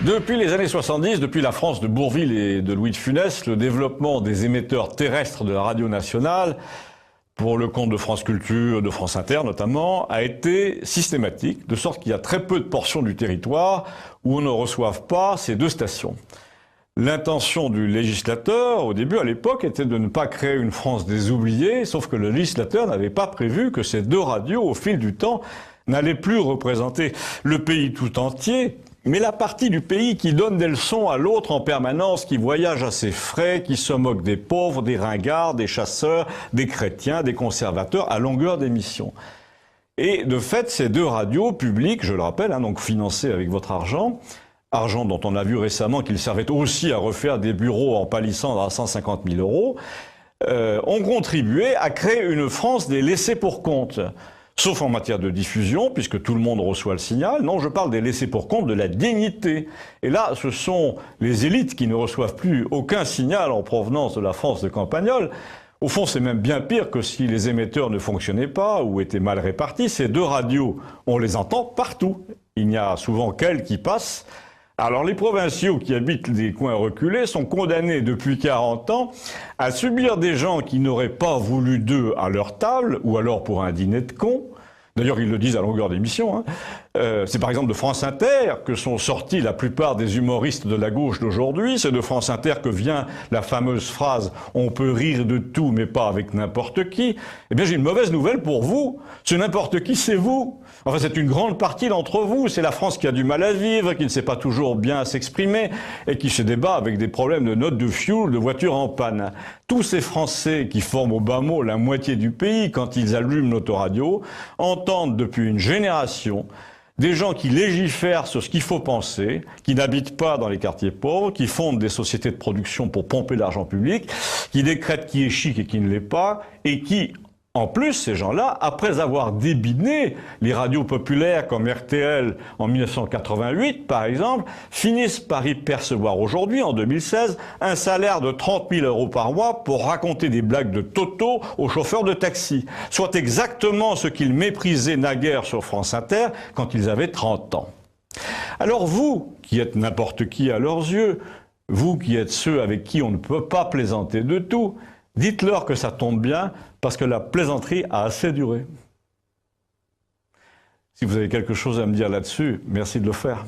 Depuis les années 70, depuis la France de Bourvil et de Louis de Funès, le développement des émetteurs terrestres de la radio nationale, pour le compte de France Culture, de France Inter notamment, a été systématique, de sorte qu'il y a très peu de portions du territoire où on ne reçoive pas ces deux stations. L'intention du législateur, au début, à l'époque, était de ne pas créer une France des oubliés, sauf que le législateur n'avait pas prévu que ces deux radios, au fil du temps, n'allaient plus représenter le pays tout entier, mais la partie du pays qui donne des leçons à l'autre en permanence, qui voyage à ses frais, qui se moque des pauvres, des ringards, des chasseurs, des chrétiens, des conservateurs, à longueur d'émission. Et de fait, ces deux radios publiques, je le rappelle, donc financées avec votre argent dont on a vu récemment qu'il servait aussi à refaire des bureaux en palissandre à 150 000 euros, ont contribué à créer une France des laissés pour compte. Sauf en matière de diffusion, puisque tout le monde reçoit le signal. Non, je parle des laissés pour compte de la dignité. Et là, ce sont les élites qui ne reçoivent plus aucun signal en provenance de la France de Campagnol. Au fond, c'est même bien pire que si les émetteurs ne fonctionnaient pas ou étaient mal répartis. Ces deux radios, on les entend partout. Il n'y a souvent qu'elles qui passent. Alors les provinciaux qui habitent des coins reculés sont condamnés depuis 40 ans à subir des gens qui n'auraient pas voulu d'eux à leur table, ou alors pour un dîner de cons. D'ailleurs, ils le disent à longueur d'émission. C'est par exemple de France Inter que sont sortis la plupart des humoristes de la gauche d'aujourd'hui. C'est de France Inter que vient la fameuse phrase « On peut rire de tout, mais pas avec n'importe qui ». Eh bien, j'ai une mauvaise nouvelle pour vous. Ce n'importe qui, c'est vous. Enfin, c'est une grande partie d'entre vous. C'est la France qui a du mal à vivre, qui ne sait pas toujours bien s'exprimer et qui se débat avec des problèmes de notes de fioul, de voitures en panne. Tous ces Français qui forment au bas mot la moitié du pays quand ils allument l'autoradio entendent depuis une génération des gens qui légifèrent sur ce qu'il faut penser, qui n'habitent pas dans les quartiers pauvres, qui fondent des sociétés de production pour pomper l'argent public, qui décrètent qui est chic et qui ne l'est pas, et qui, en plus, ces gens-là, après avoir débiné les radios populaires comme RTL en 1988, par exemple, finissent par y percevoir aujourd'hui, en 2016, un salaire de 30 000 euros par mois pour raconter des blagues de Toto aux chauffeurs de taxi, soit exactement ce qu'ils méprisaient naguère sur France Inter quand ils avaient 30 ans. Alors vous, qui êtes n'importe qui à leurs yeux, vous qui êtes ceux avec qui on ne peut pas plaisanter de tout, dites-leur que ça tombe bien, parce que la plaisanterie a assez duré. Si vous avez quelque chose à me dire là-dessus, merci de le faire.